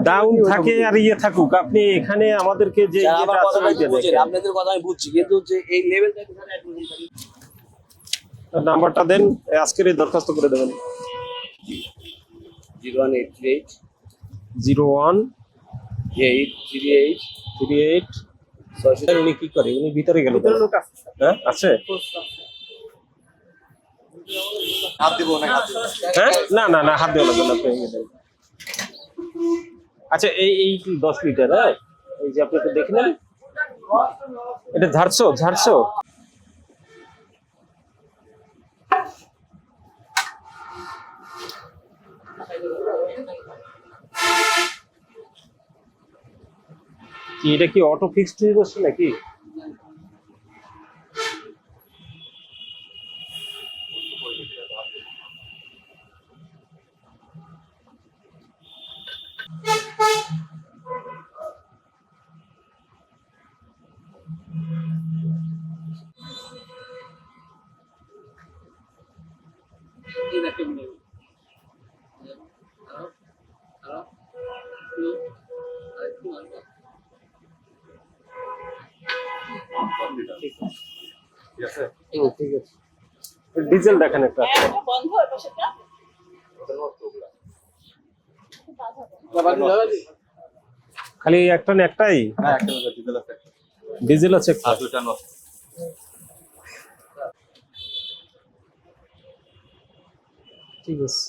Down থাকে আর ইয়ে থাকুক, আপনি এখানে আমাদেরকে যে আপনাদের কথা আমি বুঝছি, কিন্তু যে এই লেভেলটা নাম্বারটা দেন, আজকের এই দরখাস্ত করে দেবেন। 01838 01 38 উনি কি করে? উনি ভিতরে গেল? হ্যাঁ আছে। হাত দিব না, হ্যাঁ না না না, হাত দেওয়া লাগবে না, আপনি ভেঙে দেন। আচ্ছা এই 10 লিটার, হ্যাঁ এই যে আপনি একটু দেখে নেন, এটা ঝাড়ছো কি? এটা কি অটো ফিক্সড হয়ে বসছে নাকি? ঠিক আছে, ডিজেল দেখেন একটা। খালি একটা না একটাই? হ্যাঁ একটা ডিজেল আছে, ডিজেল আছে আর দুটো নষ্ট। ঠিক আছে।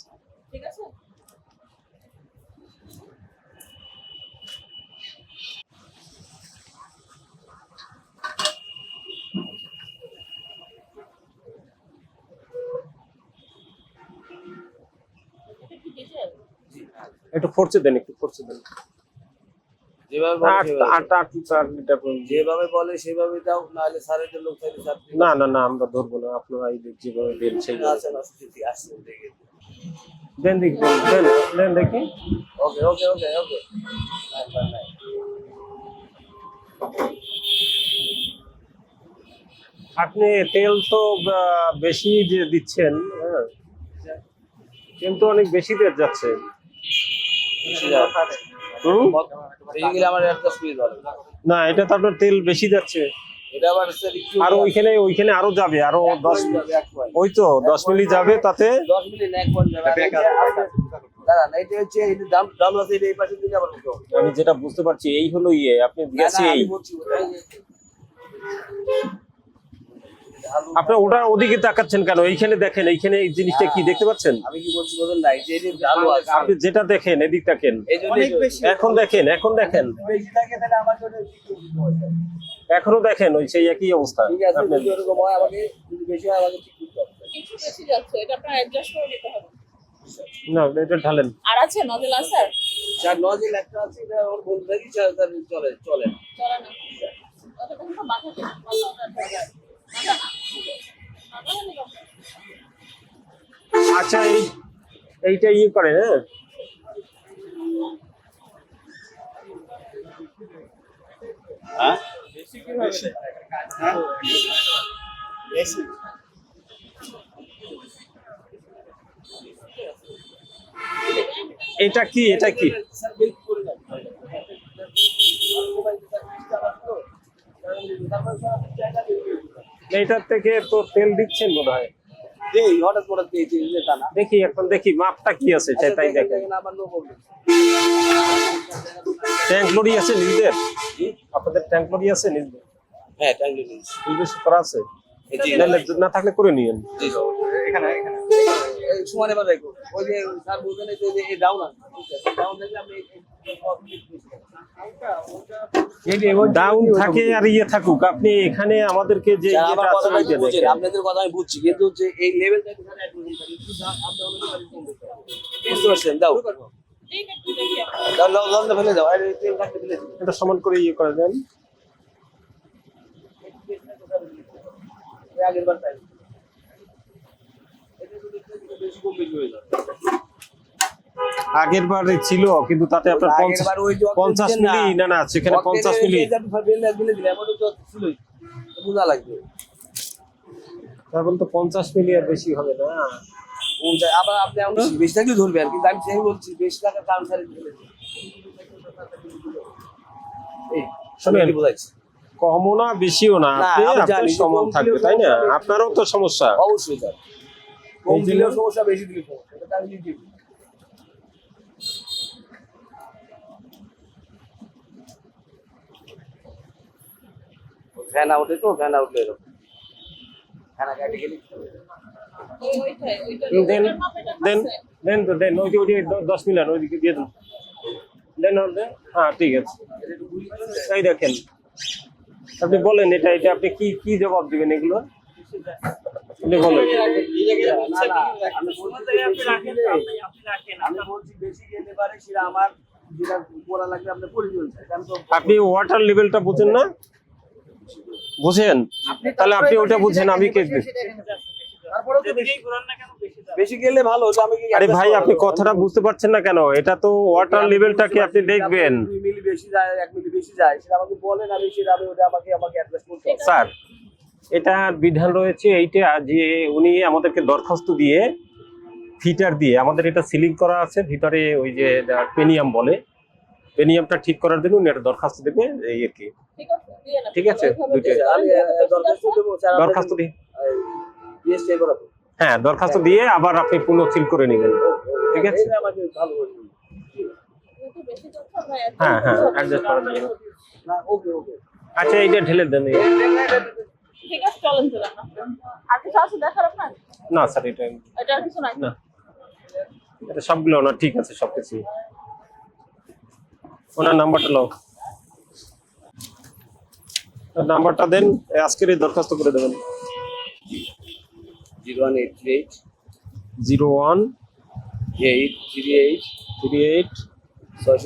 একটু ফোর্সে দেন, যেভাবে বলে সেভাবে দাও, নাহলে স্যারের লোক থাকলে স্যার না না না, আমরা ধরবো না, আপনারা যেভাবে দেন সেইভাবে দেন। দেন দেখি। ওকে ওকে ওকে ওকে আপনি তেল তো বেশি যে দিচ্ছেন, হ্যাঁ তেল তো অনেক বেশি দিয়ে যাচ্ছে। না এটা তো আপনার তেল বেশি যাচ্ছে, আর ওইখানে আরো যাবে, আরো 10, ওই তো 10 মিলি যাবে, তাতে 10 মিলি না 1 পয়েন্ট যাবে। দাঁড়ান, এইটা হচ্ছে এই দাম আছে, এই পাশে দিলে আবার উঠো। আমি যেটা বুঝতে পারছি এই হলো ইয়ে, আপনি গেছে এই আপনি ওটা ওদিকে তাকাচ্ছেন কেন? এইখানে দেখেন, এইখানে এই জিনিসটা কি দেখতে পাচ্ছেন? আমি কি বলছি বলেন না, যে এই আলু আছে, আপনি যেটা দেখেন এদিক দেখেন, এখন দেখেন বেশি থাকে তাহলে আমার জন্য এখনো দেখেন ওই সেই একই অবস্থা। ঠিক আছে, যদি এরকম হয় আমাকে, যদি বেশি হয় আমাকে ঠিক করতে হবে। কিছু বেশি যাচ্ছে, এটা আপনার অ্যাডজাস্ট করে নিতে হবে। না এটা ঢালেন। আর আছে নজল আছে, যার নজিল একটা আছে, এটা ওর বন্ধু দেখি চলে চলে না ওটা কিন্তু মাথা থেকে আচ্ছা এইটা ইয়ে করে, হ্যাঁ হ্যাঁ এটা কি এইটার থেকে তো তেল দিচ্ছেন বোধ হয়। দেখি এখন দেখি মাপটা কি আছে, তাই দেখেন। ট্যাঙ্ক লরি আছে নিজেদের? আপনাদের ট্যাঙ্ক লরি আছে নিজেদের? হ্যাঁ ট্যাঙ্ক লরি নিজস্ব করা আছে? না থাকলে করে নিয়েন। এখানে সমানে বাদ রাখো। ওই যে স্যার বলতেন যে এই ডাউন আছে, ডাউন দেখলে আপনি ডাউন থাকে আর ইয়ে থাকুক, আপনি এখানে আমাদেরকে যে আপনাদের কথা আমি বুঝছি, কিন্তু যে এই লেভেলটা এখানে বুঝতে পারছেন? দাও ফেলে দাও, আর তেল থাকতে ফেলে দিন, এটা সমান করে ইয়ে করে দেন। আগের বার তাই এটা যদি বেশি কম বেশি হয়ে যায়। আগের বার ছিল, কিন্তু তাতে আপনার 50 মিলি না সেখানে 50 মিলি বোঝা লাগবে, তারপর তো 50 মিলি আর বেশি হবে না। আবার আপনি বেশি থাকলে ধরবেন, কিন্তু আমি সেই বলছি বেশি টাকা কারণ শোনেন, বুঝাইছি কমও না বেশিও না, না, আপনি আমি আপনার জানি, সমান কম থাকবে, দিলেও তাই না? সমস্যা নেই। আপনারও তো সমস্যা। অবশ্যই স্যার, কম এই জন্য- দিলেও সমস্যা, বেশি দিলেও সমস্যা, এটা আমি নিজে বুঝি। ফ্যান আউটে তো, ফ্যান আউটে এরকম ফ্যান কাটে গেলে ওইটাই ওইটা দেন ওইটার মাপ এটা দেন আছে? দেন তো দেন, ওই যে 10 মিলান ওইদিকে দিয়ে দেন, দেন দেন। হ্যাঁ ঠিক আছে, এই দেখেন, আপনি বলেন এটা এটা আপনি কি কি জবাব দিবেন এগুলো, আপনি বলেন। না, না, আমি বলছি বেশি যেতে পারে সেটা আমার যেটা করা লাগবে আপনার পরিজন চাই, আমি তো আপনি ওয়াটার লেভেলটা বুঝেন না? বুঝেন? তাহলে আপনি ওটা বুঝেন, আমি কে তারপরেও তো বেশি গেলে ভালো হতো, আমি কি আরে ভাই আপনি কথাটা বুঝতে পারছেন না কেন? এটা তো ওয়াটার লেভেলটাকে আপনি দেখবেন। 2 মিলি বেশি যায়, 1 মিলি বেশি যায়, সেটা আমাকে বলেন, আমি সেটা আমি ওটা আমাকে অ্যাডজাস্ট করতে হবে। স্যার এটা বিধান রয়েছে এইটা যে উনি আমাদেরকে দরখাস্ত দিয়ে ফিটার দিয়ে আমাদের এটা সিলিং করা আছে ভিতরে, ওই যে পেনিয়াম বলে, পেনিয়ামটা ঠিক করার জন্য উনি একটা দরখাস্ত দেবে, এই আর কি। ঠিক আছে দিয়ে না ঠিক আছে, ওইভাবে দুইটাই। দিয়ে আমি দরখাস্ত দেবো স্যার, দরখাস্ত দিয়ে, ইয়েস এবার হ্যাঁ দরখাস্ত দিয়ে আবার আপনি পুনঃ সিল করে নেবেন। ঠিক আছে। এটা আমাকে ভালো বলুন। একটু বেশি যাচ্ছে আমরা হ্যাঁ হ্যাঁ অ্যাডজাস্ট করার জন্য। না, ওকে ওকে আচ্ছা এইটা ঢেলে দেন। ঠিক আছে চলেন চলেন আর কিছু আছে দেখার আপনার? না স্যার এটা এটা আর কিছু নাই? না, এটা সবগুলো না, ঠিক আছে সবকিছু। ওনার নাম্বারটা নাও, নাম্বারটা দেন, আজকের এই দরখাস্ত করে দেবেন। 01838 01 838 38 6